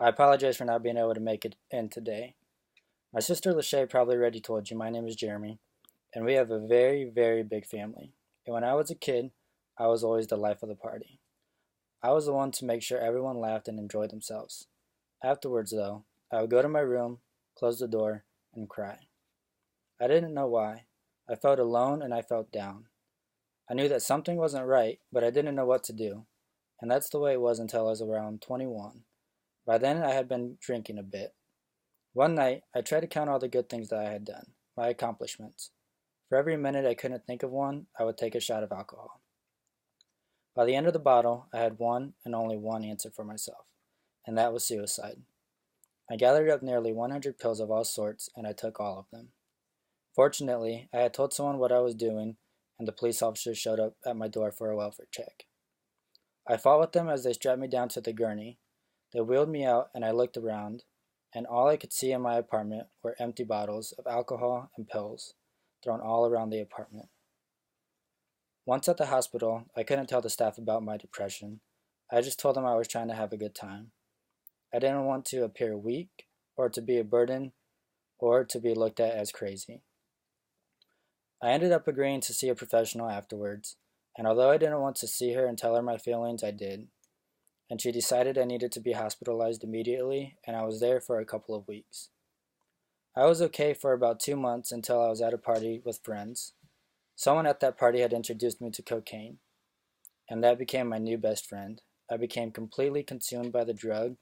I apologize for not being able to make it in today. My sister Lachey probably already told you my name is Jeremy, and we have a very, very big family. And when I was a kid, I was always the life of the party. I was the one to make sure everyone laughed and enjoyed themselves. Afterwards, though, I would go to my room, close the door, and cry. I didn't know why. I felt alone and I felt down. I knew that something wasn't right, but I didn't know what to do. And that's the way it was until I was around 21. By then, I had been drinking a bit. One night, I tried to count all the good things that I had done, my accomplishments. For every minute I couldn't think of one, I would take a shot of alcohol. By the end of the bottle, I had one and only one answer for myself, and that was suicide. I gathered up nearly 100 pills of all sorts, and I took all of them. Fortunately, I had told someone what I was doing, and the police officers showed up at my door for a welfare check. I fought with them as they strapped me down to the gurney. They wheeled me out, and I looked around, and all I could see in my apartment were empty bottles of alcohol and pills thrown all around the apartment. Once at the hospital, I couldn't tell the staff about my depression. I just told them I was trying to have a good time. I didn't want to appear weak, or to be a burden, or to be looked at as crazy. I ended up agreeing to see a professional afterwards, and although I didn't want to see her and tell her my feelings, I did. And she decided I needed to be hospitalized immediately, and I was there for a couple of weeks. I was okay for about 2 months until I was at a party with friends. Someone at that party had introduced me to cocaine, and that became my new best friend. I became completely consumed by the drug,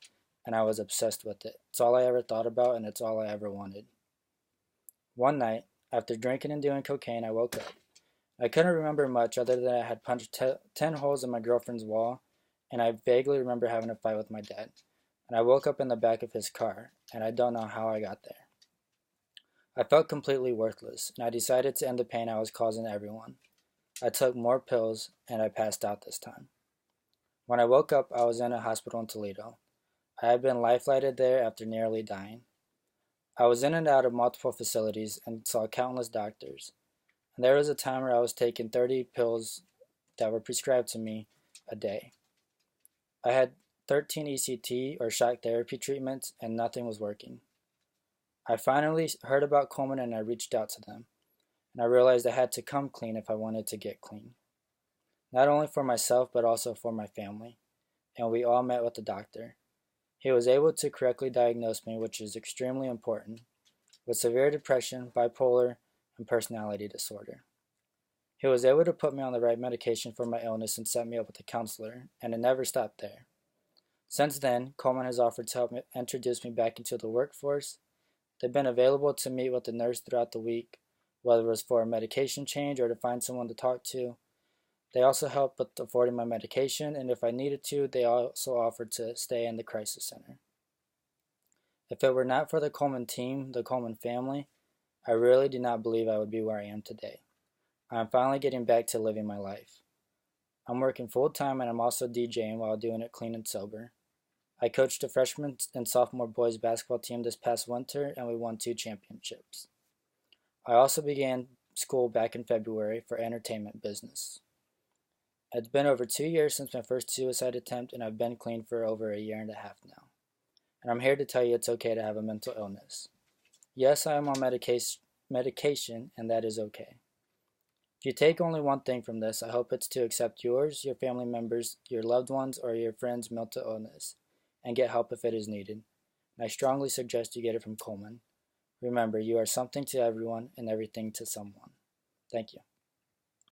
and I was obsessed with it. It's all I ever thought about, and it's all I ever wanted. One night, after drinking and doing cocaine, I woke up. I couldn't remember much other than I had punched 10 holes in my girlfriend's wall, and I vaguely remember having a fight with my dad. And I woke up in the back of his car, and I don't know how I got there. I felt completely worthless, and I decided to end the pain I was causing everyone. I took more pills, and I passed out this time. When I woke up, I was in a hospital in Toledo. I had been life-flighted there after nearly dying. I was in and out of multiple facilities and saw countless doctors. And there was a time where I was taking 30 pills that were prescribed to me a day. I had 13 ECT or shock therapy treatments, and nothing was working. I finally heard about Coleman and I reached out to them, and I realized I had to come clean if I wanted to get clean. Not only for myself, but also for my family. And we all met with the doctor. He was able to correctly diagnose me, which is extremely important, with severe depression, bipolar, and personality disorder. He was able to put me on the right medication for my illness and set me up with a counselor, and it never stopped there. Since then, Coleman has offered to help me introduce me back into the workforce. They've been available to meet with the nurse throughout the week, whether it was for a medication change or to find someone to talk to. They also helped with affording my medication, and if I needed to, they also offered to stay in the crisis center. If it were not for the Coleman team, the Coleman family, I really do not believe I would be where I am today. I am finally getting back to living my life. I'm working full time and I'm also DJing while doing it clean and sober. I coached a freshman and sophomore boys basketball team this past winter and we won 2 championships. I also began school back in February for entertainment business. It's been over 2 years since my first suicide attempt and I've been clean for over a year and a half now. And I'm here to tell you it's okay to have a mental illness. Yes, I am on medication and that is okay. If you take only one thing from this, I hope it's to accept yours, your family members, your loved ones, or your friends' mental illness, and get help if it is needed. And I strongly suggest you get it from Coleman. Remember, you are something to everyone and everything to someone. Thank you.